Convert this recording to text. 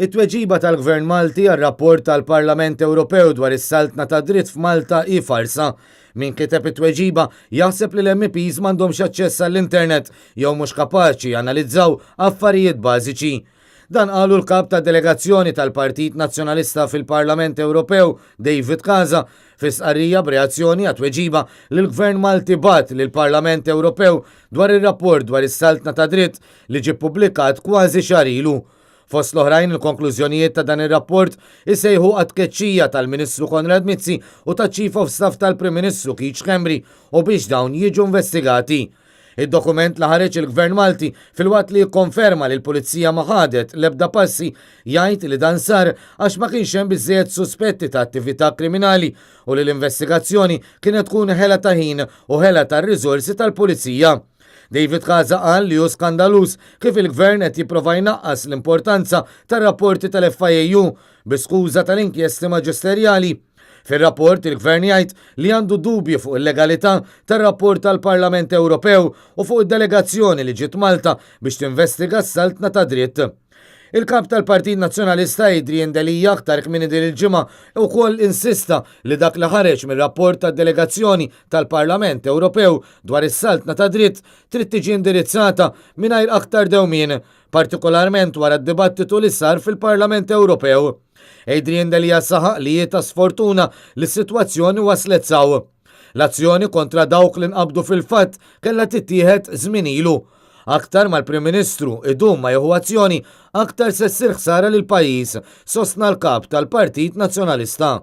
It-tweġiba tal-Gvern Malti għar-rapport tal-Parlament Ewropew dwar is-saltna ta' dritt f'Malta hi farsa. Min kiteb it-tweġiba jaħseb li l-MPs m'għandhomx aċċess għall-internet jew mhux kapaċi analizzaw affarijiet bażiċi. Dan qalu l-kap ta' delegazzjoni tal-Partit Nazzjonalista fil-Parlament Ewropew, David Casa, fis-qarrija b'reazzjoni għat-tweġiba li l-Gvern Malti bat lill-Parlament Ewropew dwar ir-rapport dwar is-saltna ta' dritt li ġie ppubblikat kważi xahar ilu. Fost l-oħrajn il-konklużjonijiet ta' dan ir-rapport isejħu għat-tkeċċija tal-Ministru Konrad Mizzi u ta' Chief of Staff tal-Prim Ministru Keith Schembri u biex dawn jiġu investigati. Id-dokument li ħareġ il-Gvern Malti fil-waqt li jikkonferma li l-Pulizija ma ħadet l-ebda passi jgħid li dan sar għax ma kienx hemm biżżejjed suspetti ta' attività kriminali u li l-investigazzjoni kienet tkun ħela ta' ħin u ħela tar-riżorsi tal-Pulizija. David Casa qal li hu skandalus kif il-Gvern qed jipprova jnaqqas l-importanza tar-rapporti tal-FIAU b'iskuża tal-inkjesti maġisterjali. Fir-rapport il-Gvern jgħid li għandu dubju fuq il-legalità tar-rapport tal-Parlament Ewropew u fuq id-delegazzjoni li ġiet Malta biex tinvestiga s-saltna ta' dritt. Il-kap tal-Partit Nazzjonalista Adrian Delija aktar kmini din il-ġimgħa wkoll insista li dak li ħareġ mir-rapport tad-delegazzjoni tal-Parlament Ewropew dwar is-saltna ta' dritt trid tiġi indirizzata mingħajr aktar dewmien, partikolarment wara d-dibattitu li sar fil-Parlament Ewropew. Adrian Delija saħaq li ta' sfortuna li s-sitwazzjoni waslet saw. L-azzjoni kontra dawk li nqabdu fil-fatt kellha tittieħed żmien ilu. Aktar mal-Prim Ministru idum ma jieħu azzjoni, aktar se ssir ħsara lil pajjiż, sostna l-kap tal-Partit Nazzjonalista.